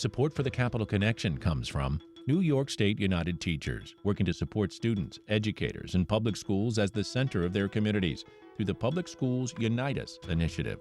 Support for the Capital Connection comes from New York State United Teachers, working to support students, educators, and public schools as the center of their communities through the Public Schools Unite Us initiative.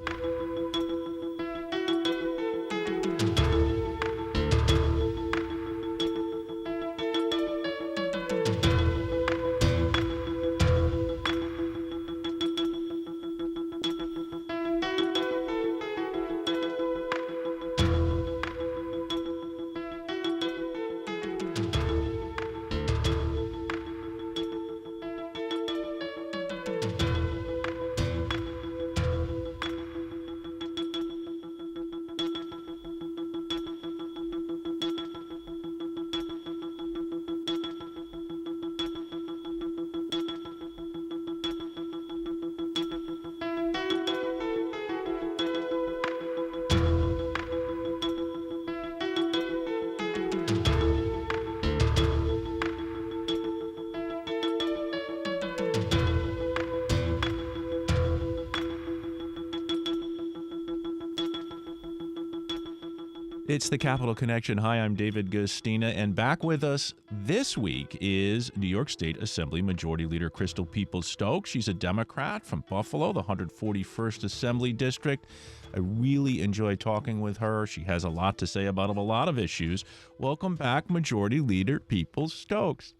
It's the Capital Connection. Hi, I'm David Gustina, and back with us this week is New York State Assembly Majority Leader Crystal Peoples-Stokes. She's a Democrat from Buffalo, the 141st Assembly District. I really enjoy talking with her. She has a lot to say about a lot of issues. Welcome back, Majority Leader Peoples-Stokes.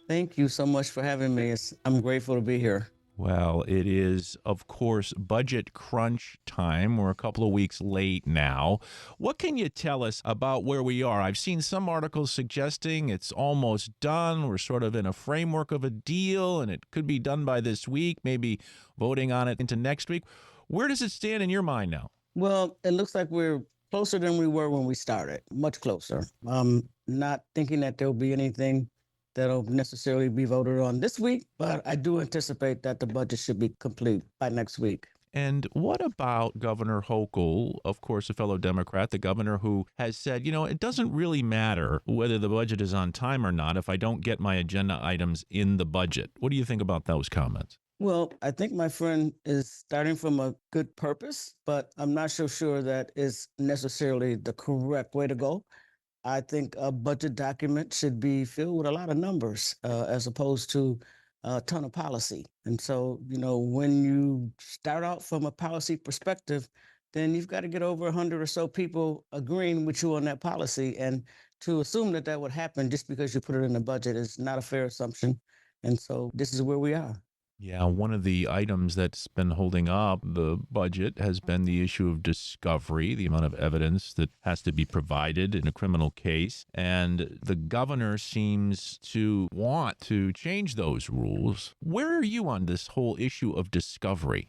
Thank you so much for having me. I'm grateful to be here. Well, it is, of course, budget crunch time. We're a couple of weeks late now. What can you tell us about where we are? I've seen some articles suggesting it's almost done. We're sort of in a framework of a deal, and it could be done by this week, maybe voting on it into next week. Where does it stand in your mind now? Well, it looks like we're closer than we were when we started, much closer. I'm not thinking that there'll be anything that'll necessarily be voted on this week, but I do anticipate that the budget should be complete by next week. And what about Governor Hochul, of course, a fellow Democrat, the governor who has said, it doesn't really matter whether the budget is on time or not if I don't get my agenda items in the budget. What do you think about those comments? Well, I think my friend is starting from a good purpose, but I'm not so sure that is necessarily the correct way to go. I think a budget document should be filled with a lot of numbers as opposed to a ton of policy. And so, when you start out from a policy perspective, then you've got to get over 100 or so people agreeing with you on that policy. And to assume that that would happen just because you put it in the budget is not a fair assumption. And so this is where we are. Yeah, one of the items that's been holding up the budget has been the issue of discovery, the amount of evidence that has to be provided in a criminal case. And the governor seems to want to change those rules. Where are you on this whole issue of discovery?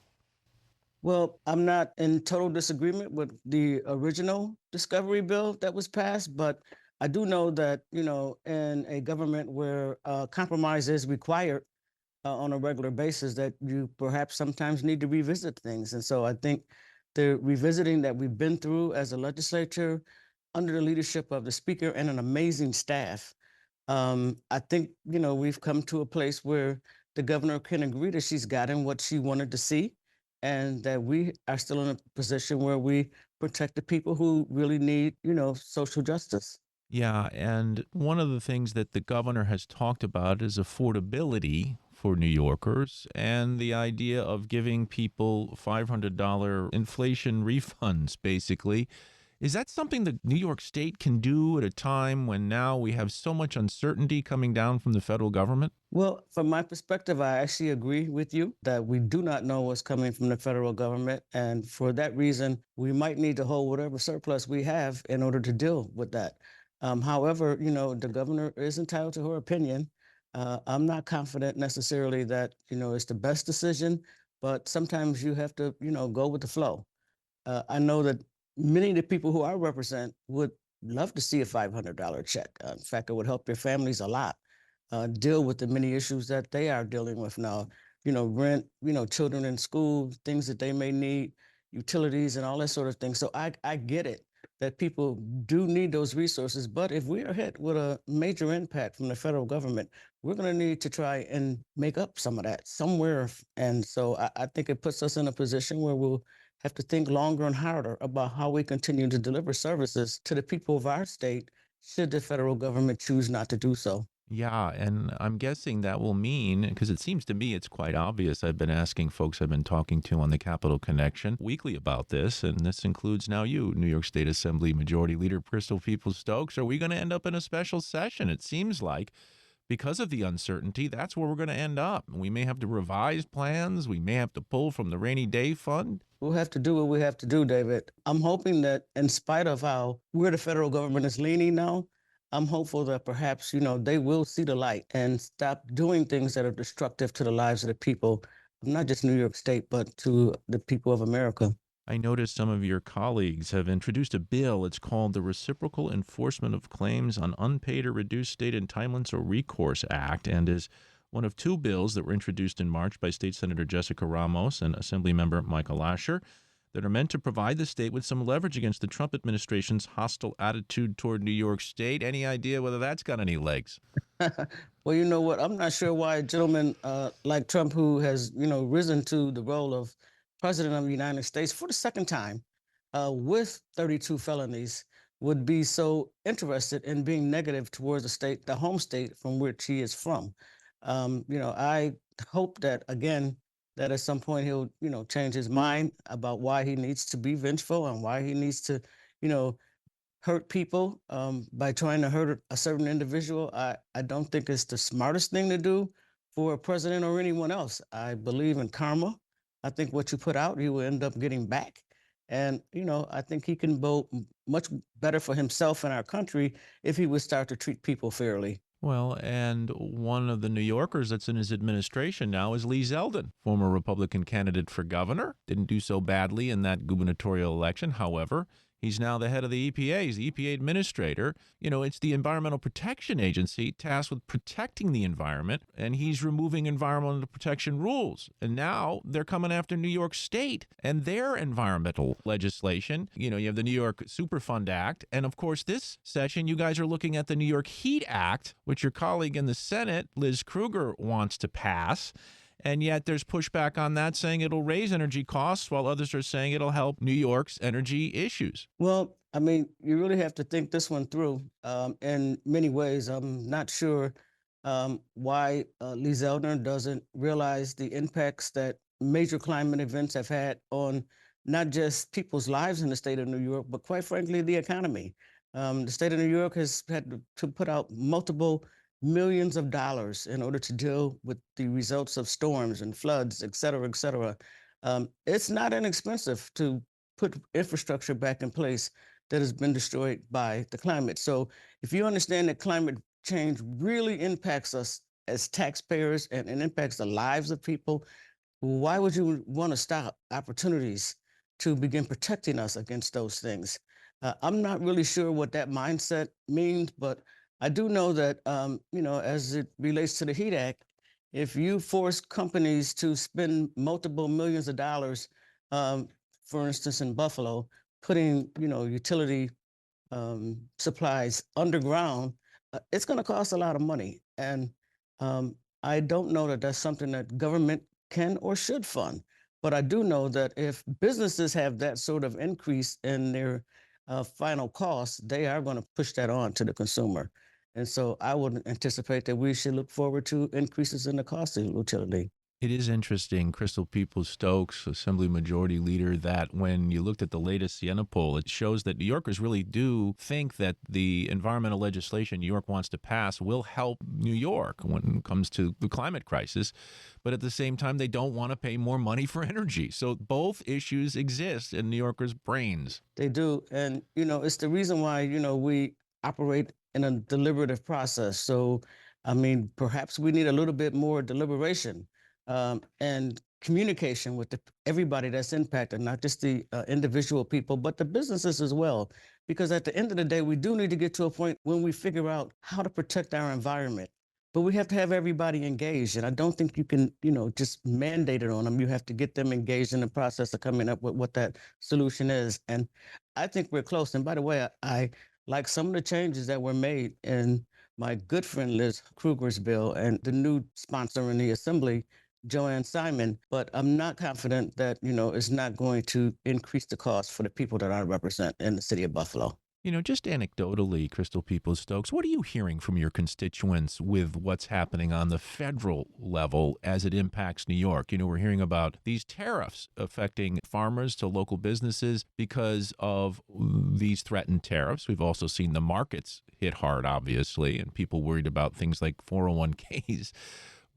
Well, I'm not in total disagreement with the original discovery bill that was passed, but I do know that, in a government where compromise is required, on a regular basis, that you perhaps sometimes need to revisit things. And so I think the revisiting that we've been through as a legislature under the leadership of the speaker and an amazing staff, I think, we've come to a place where the governor can agree that she's gotten what she wanted to see and that we are still in a position where we protect the people who really need, social justice. Yeah, and one of the things that the governor has talked about is affordability for New Yorkers and the idea of giving people $500 inflation refunds, basically. Is that something that New York State can do at a time when now we have so much uncertainty coming down from the federal government? Well, from my perspective, I actually agree with you that we do not know what's coming from the federal government. And for that reason, we might need to hold whatever surplus we have in order to deal with that. However, the governor is entitled to her opinion. I'm not confident necessarily that, it's the best decision, but sometimes you have to, go with the flow. I know that many of the people who I represent would love to see a $500 check. In fact, it would help their families a lot deal with the many issues that they are dealing with now. Rent, children in school, things that they may need, utilities and all that sort of thing. So I get it that people do need those resources. But if we are hit with a major impact from the federal government, we're going to need to try and make up some of that somewhere. And so I think it puts us in a position where we'll have to think longer and harder about how we continue to deliver services to the people of our state should the federal government choose not to do so. Yeah, and I'm guessing that will mean, because it seems to me it's quite obvious. I've been asking folks I've been talking to on the Capital Connection weekly about this, and this includes now you, New York State Assembly Majority Leader Crystal Peoples Stokes. Are we going to end up in a special session? It seems like because of the uncertainty, that's where we're going to end up. We may have to revise plans. We may have to pull from the rainy day fund. We'll have to do what we have to do, David. I'm hoping that in spite of how where the federal government is leaning now, I'm hopeful that perhaps, they will see the light and stop doing things that are destructive to the lives of the people of not just New York State, but to the people of America. I noticed some of your colleagues have introduced a bill. It's called the Reciprocal Enforcement of Claims on Unpaid or Reduced State Entitlements or Recourse Act, and is one of two bills that were introduced in March by State Senator Jessica Ramos and Assemblymember Michael Asher that are meant to provide the state with some leverage against the Trump administration's hostile attitude toward New York State. Any idea whether that's got any legs? Well, you know what? I'm not sure why a gentleman like Trump, who has, risen to the role of president of the United States for the second time with 32 felonies, would be so interested in being negative towards the state, the home state from which he is from. I hope that, again, that at some point he'll, change his mind about why he needs to be vengeful and why he needs to, you know, hurt people by trying to hurt a certain individual. I don't think it's the smartest thing to do for a president or anyone else. I believe in karma. I think what you put out, you will end up getting back. And, I think he can vote much better for himself and our country if he would start to treat people fairly. Well, and one of the New Yorkers that's in his administration now is Lee Zeldin, former Republican candidate for governor. Didn't do so badly in that gubernatorial election. However, he's now the head of the EPA. He's the EPA administrator. It's the Environmental Protection Agency tasked with protecting the environment, and he's removing environmental protection rules. And now they're coming after New York State and their environmental legislation. You have the New York Superfund Act. And of course, this session, you guys are looking at the New York Heat Act, which your colleague in the Senate, Liz Krueger, wants to pass. And yet there's pushback on that saying it'll raise energy costs, while others are saying it'll help New York's energy issues. Well, I mean, you really have to think this one through in many ways. I'm not sure why Lee Zeldner doesn't realize the impacts that major climate events have had on not just people's lives in the state of New York, but quite frankly, the economy. The state of New York has had to put out multiple millions of dollars in order to deal with the results of storms and floods, et cetera, et cetera. It's not inexpensive to put infrastructure back in place that has been destroyed by the climate. So if you understand that climate change really impacts us as taxpayers and it impacts the lives of people, why would you want to stop opportunities to begin protecting us against those things? I'm not really sure what that mindset means, but I do know that, as it relates to the HEAT Act, if you force companies to spend multiple millions of dollars, for instance, in Buffalo, putting, utility supplies underground, it's going to cost a lot of money. And I don't know that that's something that government can or should fund. But I do know that if businesses have that sort of increase in their final costs, they are going to push that on to the consumer. And so I would anticipate that we should look forward to increases in the cost of utility. It is interesting, Crystal Peoples Stokes, Assembly Majority Leader, that when you looked at the latest Siena poll, it shows that New Yorkers really do think that the environmental legislation New York wants to pass will help New York when it comes to the climate crisis. But at the same time, they don't want to pay more money for energy. So both issues exist in New Yorkers' brains. They do. And, it's the reason why, we operate in a deliberative process. So, I mean, perhaps we need a little bit more deliberation and communication with everybody that's impacted, not just the individual people, but the businesses as well. Because at the end of the day, we do need to get to a point when we figure out how to protect our environment. But we have to have everybody engaged. And I don't think you can, just mandate it on them. You have to get them engaged in the process of coming up with what that solution is. And I think we're close. And by the way, I like some of the changes that were made in my good friend Liz Krueger's bill and the new sponsor in the assembly, Joanne Simon, but I'm not confident that, it's not going to increase the cost for the people that I represent in the city of Buffalo. Just anecdotally, Crystal Peoples Stokes, what are you hearing from your constituents with what's happening on the federal level as it impacts New York? We're hearing about these tariffs affecting farmers to local businesses because of these threatened tariffs. We've also seen the markets hit hard, obviously, and people worried about things like 401ks.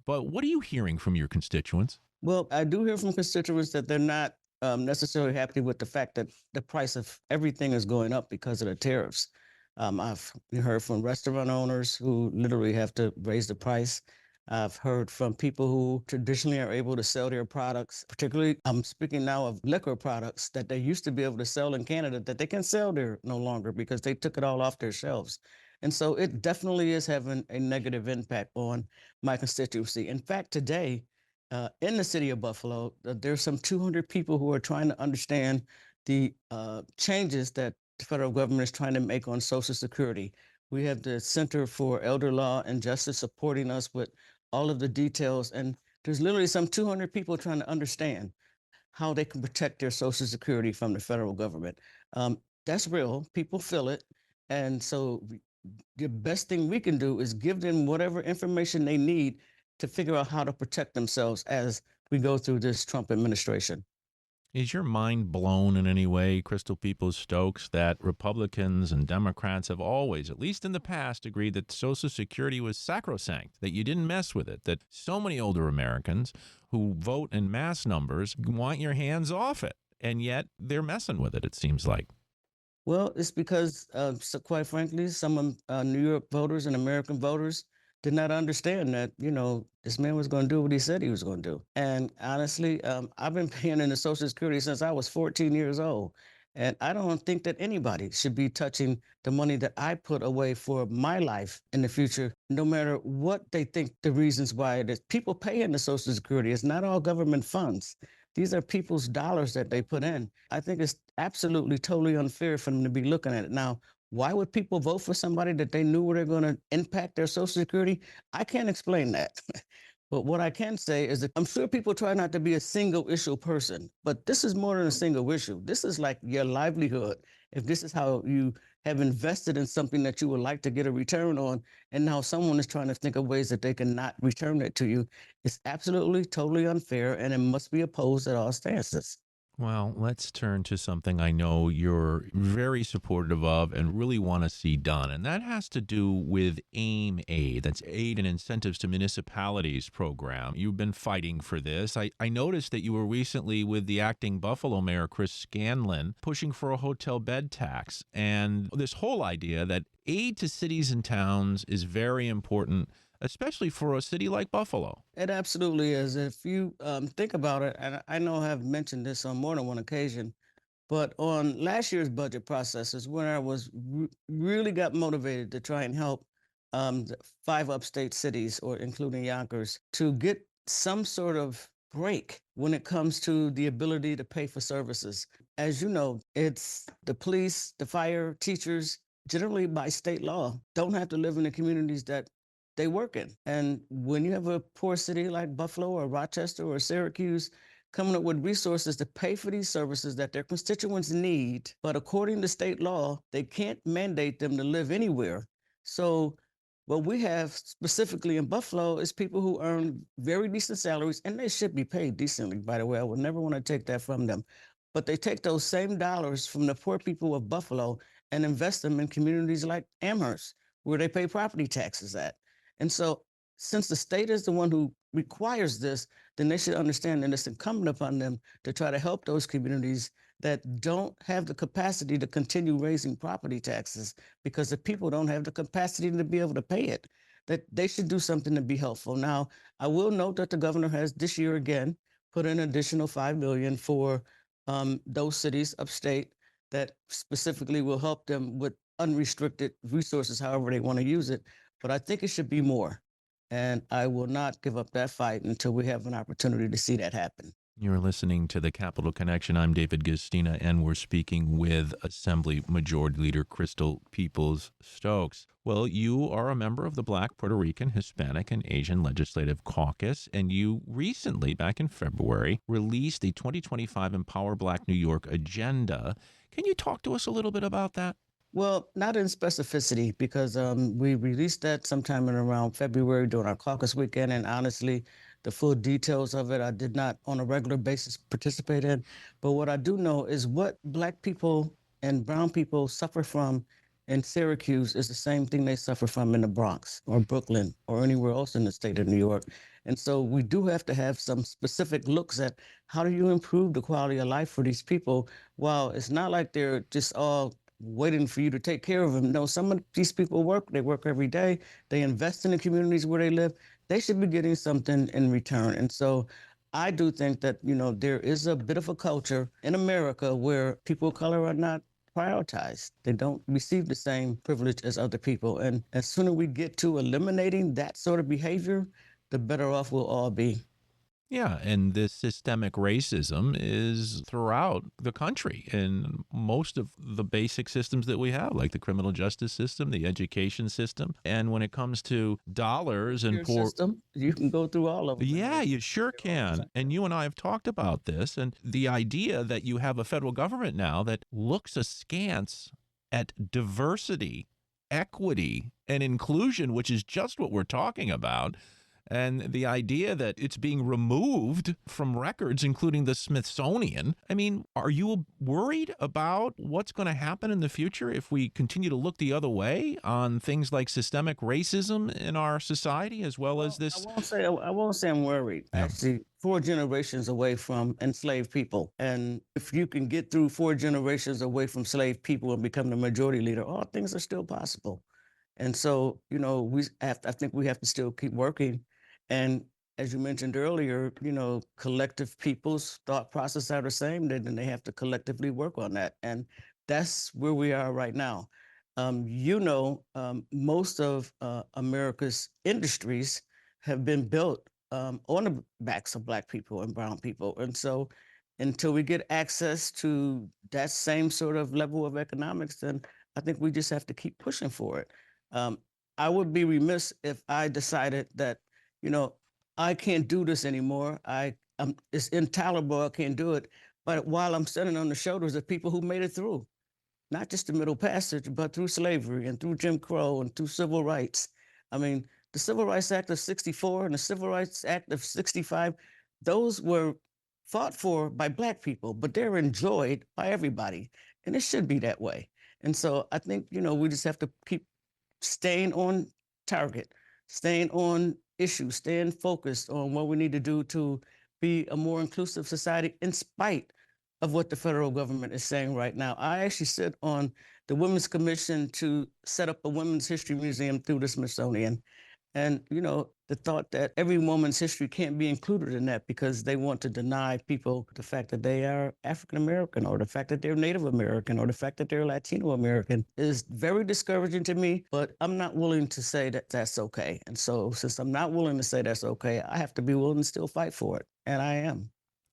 But what are you hearing from your constituents? Well, I do hear from constituents that they're not necessarily happy with the fact that the price of everything is going up because of the tariffs. I've heard from restaurant owners who literally have to raise the price. I've heard from people who traditionally are able to sell their products, particularly I'm speaking now of liquor products that they used to be able to sell in Canada that they can sell there no longer because they took it all off their shelves. And so it definitely is having a negative impact on my constituency. In fact, today, in the city of Buffalo, there's some 200 people who are trying to understand the changes that the federal government is trying to make on Social Security. We have the Center for Elder Law and Justice supporting us with all of the details. And there's literally some 200 people trying to understand how they can protect their Social Security from the federal government. That's real. People feel it. And so the best thing we can do is give them whatever information they need to figure out how to protect themselves as we go through this Trump administration. Is your mind blown in any way, Crystal Peoples Stokes, that Republicans and Democrats have always, at least in the past, agreed that Social Security was sacrosanct, that you didn't mess with it, that so many older Americans who vote in mass numbers want your hands off it, and yet they're messing with it, it seems like. Well, it's because, so quite frankly, some New York voters and American voters did not understand that, this man was going to do what he said he was going to do. And honestly, I've been paying into Social Security since I was 14 years old. And I don't think that anybody should be touching the money that I put away for my life in the future, no matter what they think the reasons why it is. People pay into Social Security. It's not all government funds. These are people's dollars that they put in. I think it's absolutely totally unfair for them to be looking at it. Now, why would people vote for somebody that they knew were they going to impact their Social Security? I can't explain that. But what I can say is that I'm sure people try not to be a single issue person, but this is more than a single issue. This is like your livelihood. If this is how you have invested in something that you would like to get a return on, and now someone is trying to think of ways that they can not return it to you, it's absolutely totally unfair and it must be opposed at all stances. Well, let's turn to something I know you're very supportive of and really want to see done. And that has to do with AIM Aid. That's Aid and Incentives to Municipalities program. You've been fighting for this. I noticed that you were recently with the acting Buffalo mayor, Chris Scanlon, pushing for a hotel bed tax. And this whole idea that aid to cities and towns is very important, especially for a city like Buffalo. It absolutely is. If you think about it, and I know I've mentioned this on more than one occasion, but on last year's budget process is when I was really got motivated to try and help the 5 upstate cities, or including Yonkers, to get some sort of break when it comes to the ability to pay for services. As you know, it's the police, the fire, teachers, generally by state law, don't have to live in the communities that they work in. And when you have a poor city like Buffalo or Rochester or Syracuse coming up with resources to pay for these services that their constituents need, but according to state law, they can't mandate them to live anywhere. So what we have specifically in Buffalo is people who earn very decent salaries, and they should be paid decently, by the way. I would never want to take that from them. But they take those same dollars from the poor people of Buffalo and invest them in communities like Amherst, where they pay property taxes at. And so, since the state is the one who requires this, then they should understand that it's incumbent upon them to try to help those communities that don't have the capacity to continue raising property taxes because the people don't have the capacity to be able to pay it. That they should do something to be helpful. Now, I will note that the governor has this year again put an additional 5 million for those cities upstate that specifically will help them with unrestricted resources, however they want to use it. But I think it should be more. And I will not give up that fight until we have an opportunity to see that happen. You're listening to the Capital Connection. I'm David Gustina, and we're speaking with Assembly Majority Leader Crystal Peoples Stokes. Well, you are a member of the Black, Puerto Rican, Hispanic, and Asian Legislative Caucus, and you recently, back in February, released a 2025 Empower Black New York agenda. Can you talk to us a little bit about that? Well, not in specificity because we released that sometime in around February during our caucus weekend. And honestly, the full details of it, I did not on a regular basis participate in. But what I do know is what Black people and Brown people suffer from in Syracuse is the same thing they suffer from in the Bronx or Brooklyn or anywhere else in the state of New York. And so we do have to have some specific looks at how do you improve the quality of life for these people. While it's not like they're just all waiting for you to take care of them. No, some of these people work, they work every day, they invest in the communities where they live. They should be getting something in return. And so I do think that, there is a bit of a culture in America where people of color are not prioritized. They don't receive the same privilege as other people. And as soon as we get to eliminating that sort of behavior, the better off we'll all be. Yeah, and this systemic racism is throughout the country in most of the basic systems that we have, like the criminal justice system, the education system. And when it comes to dollars and Your poor, system, you can go through all of them. yeah, you sure They're all the can. same. And you and I have talked about this, and the idea that you have a federal government now that looks askance at diversity, equity, and inclusion, which is just what we're talking about. And the idea that it's being removed from records, including the Smithsonian. I mean, are you worried about what's going to happen in the future if we continue to look the other way on things like systemic racism in our society, as well as Well, this? I won't say I'm worried. Yeah. Actually, 4 generations away from enslaved people, and if you can get through 4 generations away from slave people and become the majority leader, all things are still possible. And so, I think we have to still keep working. And as you mentioned earlier, collective people's thought process are the same, then they have to collectively work on that. And that's where we are right now. Most of America's industries have been built on the backs of Black people and Brown people. And so until we get access to that same sort of level of economics, then I think we just have to keep pushing for it. Um, I would be remiss if I decided that, you know, I can't do this anymore. It's intolerable. I can't do it. But while I'm standing on the shoulders of people who made it through, not just the Middle Passage, but through slavery and through Jim Crow and through civil rights. I mean, the Civil Rights Act of 64 and the Civil Rights Act of 65, those were fought for by Black people, but they're enjoyed by everybody. And it should be that way. And so I think, we just have to keep staying on target, staying on issues, staying focused on what we need to do to be a more inclusive society in spite of what the federal government is saying right now. I actually sit on the Women's Commission to set up a Women's History Museum through the Smithsonian. And, the thought that every woman's history can't be included in that because they want to deny people the fact that they are African American or the fact that they're Native American or the fact that they're Latino American is very discouraging to me, but I'm not willing to say that that's okay. And so since I'm not willing to say that's okay, I have to be willing to still fight for it. And I am.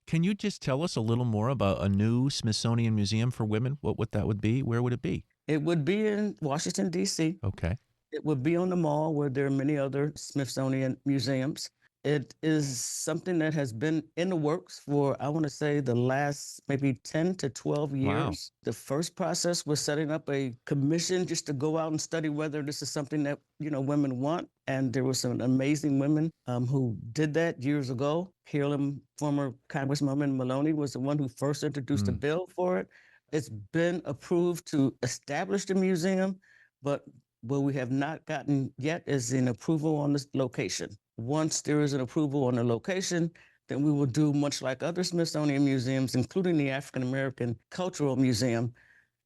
Can you just tell us a little more about a new Smithsonian Museum for Women? What that would be? Where would it be? It would be in Washington, D.C. Okay. It would be on the mall where there are many other Smithsonian museums. It is something that has been in the works for, I want to say, the last maybe 10 to 12 years. Wow. The first process was setting up a commission just to go out and study whether this is something that, women want. And there were some amazing women who did that years ago. Carolyn, former Congresswoman Maloney, was the one who first introduced a bill for it. It's been approved to establish the museum, but what we have not gotten yet is an approval on this location. Once there is an approval on the location, then we will do much like other Smithsonian museums, including the African American Cultural Museum.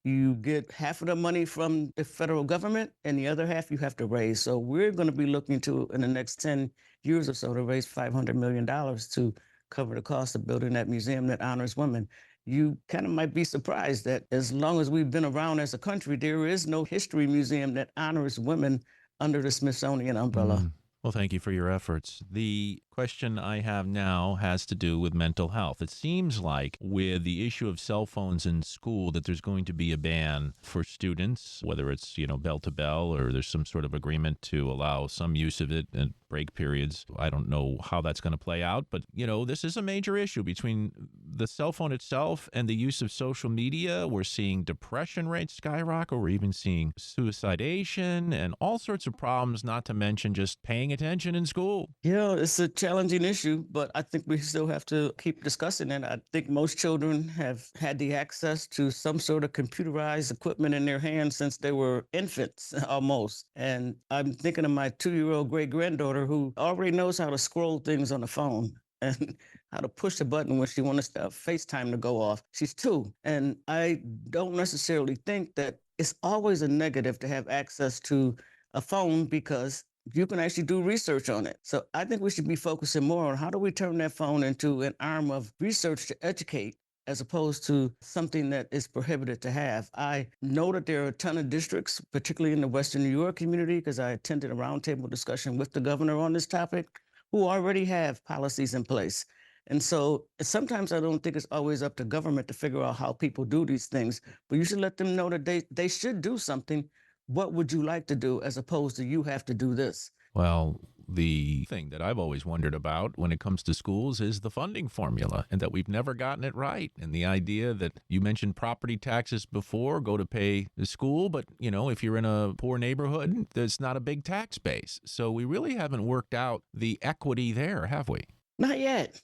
You get half of the money from the federal government and the other half you have to raise. So we're going to be looking to, in the next 10 years or so, to raise $500 million to cover the cost of building that museum that honors women. You kind of might be surprised that as long as we've been around as a country, there is no history museum that honors women under the Smithsonian umbrella. Well, thank you for your efforts. The Question I have now has to do with mental health. It seems like with the issue of cell phones in school that there's going to be a ban for students, whether it's, bell to bell or there's some sort of agreement to allow some use of it at break periods. I don't know how that's going to play out, but this is a major issue between the cell phone itself and the use of social media. We're seeing depression rates skyrocket. We're even seeing suicidation and all sorts of problems, not to mention just paying attention in school. Yeah, it's a challenging issue, but I think we still have to keep discussing it. I think most children have had the access to some sort of computerized equipment in their hands since they were infants almost. And I'm thinking of my 2-year-old great granddaughter who already knows how to scroll things on the phone and how to push the button when she wants FaceTime to go off. She's 2. And I don't necessarily think that it's always a negative to have access to a phone because you can actually do research on it. So I think we should be focusing more on how do we turn that phone into an arm of research to educate as opposed to something that is prohibited to have. I know that there are a ton of districts, particularly in the Western New York community, because I attended a roundtable discussion with the governor on this topic, who already have policies in place. And so sometimes I don't think it's always up to government to figure out how people do these things, but you should let them know that they should do something. What would you like to do as opposed to you have to do this? Well, the thing that I've always wondered about when it comes to schools is the funding formula, and that we've never gotten it right. And the idea that you mentioned property taxes before go to pay the school, but if you're in a poor neighborhood, there's not a big tax base. So we really haven't worked out the equity there, have we? Not yet,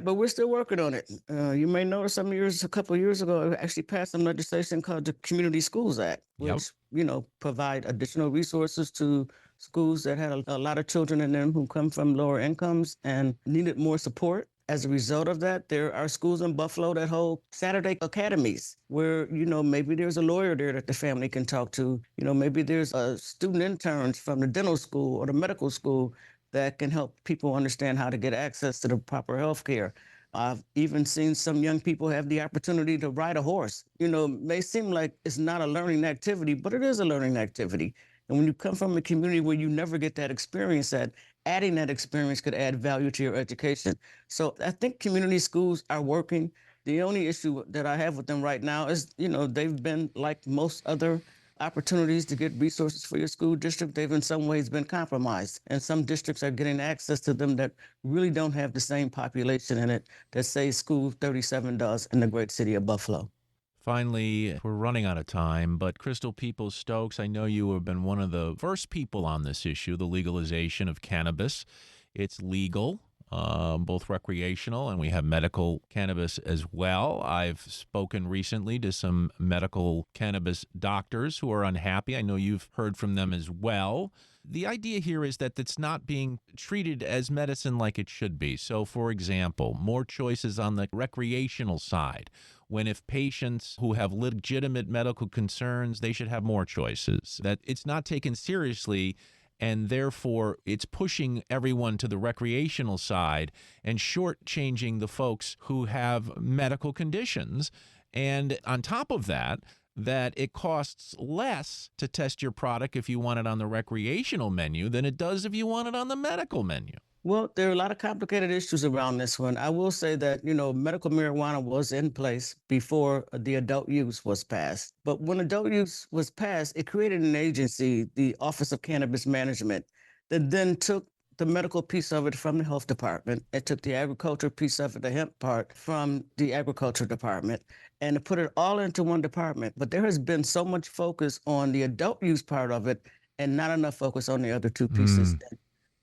but we're still working on it. You may notice a couple of years ago, I actually passed some legislation called the Community Schools Act, Yep. which, provide additional resources to schools that had a lot of children in them who come from lower incomes and needed more support. As a result of that, there are schools in Buffalo that hold Saturday academies where, maybe there's a lawyer there that the family can talk to. Maybe there's student interns from the dental school or the medical school that can help people understand how to get access to the proper health care. I've even seen some young people have the opportunity to ride a horse. It may seem like it's not a learning activity, but it is a learning activity. And when you come from a community where you never get that experience, adding that experience could add value to your education. So I think community schools are working. The only issue that I have with them right now is, they've been like most other opportunities to get resources for your school district. They've in some ways been compromised. And some districts are getting access to them that really don't have the same population in it that, say, School 37 does in the great city of Buffalo. Finally, we're running out of time, but Crystal Peoples Stokes, I know you have been one of the first people on this issue, the legalization of cannabis. It's legal, both recreational and we have medical cannabis as well. I've spoken recently to some medical cannabis doctors who are unhappy. I know you've heard from them as well. The idea here is that it's not being treated as medicine like it should be. So, for example, more choices on the recreational side. When if patients who have legitimate medical concerns, they should have more choices. That it's not taken seriously, and therefore it's pushing everyone to the recreational side and shortchanging the folks who have medical conditions. And on top of that, that it costs less to test your product if you want it on the recreational menu than it does if you want it on the medical menu. Well, there are a lot of complicated issues around this one. I will say that, medical marijuana was in place before the adult use was passed. But when adult use was passed, it created an agency, the Office of Cannabis Management, that then took the medical piece of it from the health department. It took the agriculture piece of it, the hemp part, from the agriculture department, and it put it all into one department. But there has been so much focus on the adult use part of it and not enough focus on the other two pieces.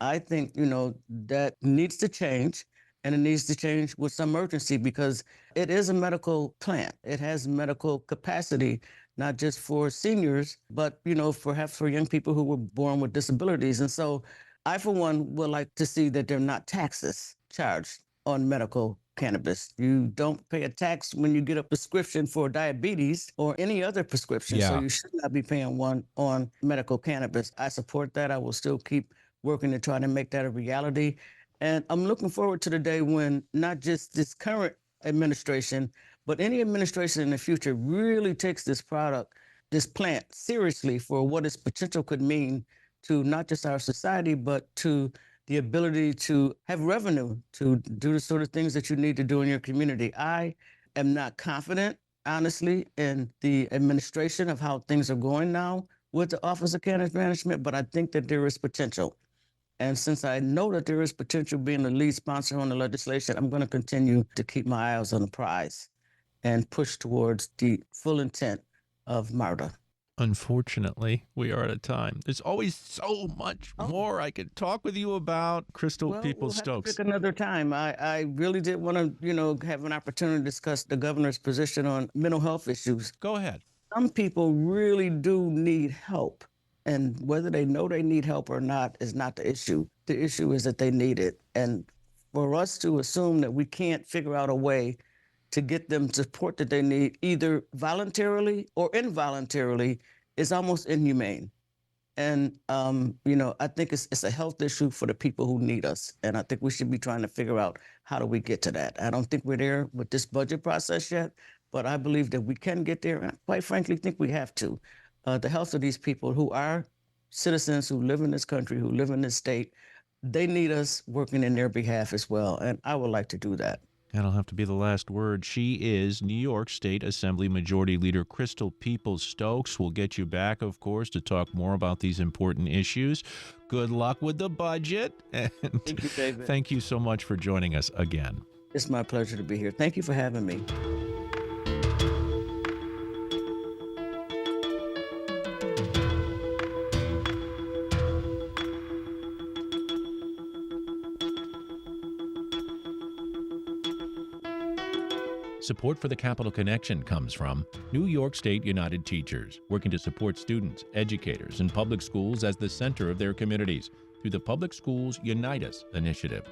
I think, that needs to change, and it needs to change with some urgency because it is a medical plant. It has medical capacity, not just for seniors, but, perhaps for young people who were born with disabilities. And so I, for one, would like to see that there are not taxes charged on medical cannabis. You don't pay a tax when you get a prescription for diabetes or any other prescription. So you should not be paying one on medical cannabis. I support that. I will still keep working to try to make that a reality. And I'm looking forward to the day when not just this current administration, but any administration in the future really takes this product, this plant, seriously for what its potential could mean to not just our society, but to the ability to have revenue to do the sort of things that you need to do in your community. I am not confident, honestly, in the administration of how things are going now with the Office of Cannabis Management, but I think that there is potential. And since I know that there is potential being the lead sponsor on the legislation, I'm going to continue to keep my eyes on the prize and push towards the full intent of MARTA. Unfortunately, we are out of time. There's always so much more I could talk with you about, Crystal Well, we'll Peoples have to Stokes. pick another time. I really did want to, have an opportunity to discuss the governor's position on mental health issues. Go ahead. Some people really do need help. And whether they know they need help or not is not the issue. The issue is that they need it. And for us to assume that we can't figure out a way to get them support that they need, either voluntarily or involuntarily, is almost inhumane. And I think it's a health issue for the people who need us, and I think we should be trying to figure out how do we get to that. I don't think we're there with this budget process yet, but I believe that we can get there, and I quite frankly think we have to. The health of these people who are citizens who live in this country, who live in this state, they need us working in their behalf as well, and I would like to do that. That'll have to be the last word. She is New York State Assembly Majority Leader Crystal Peoples Stokes. We'll get you back, of course, to talk more about these important issues. Good luck with the budget. And Thank you, David. thank you so much for joining us again. It's my pleasure to be here. Thank you for having me. Support for the Capital Connection comes from New York State United Teachers, working to support students, educators, and public schools as the center of their communities through the Public Schools Unite Us initiative.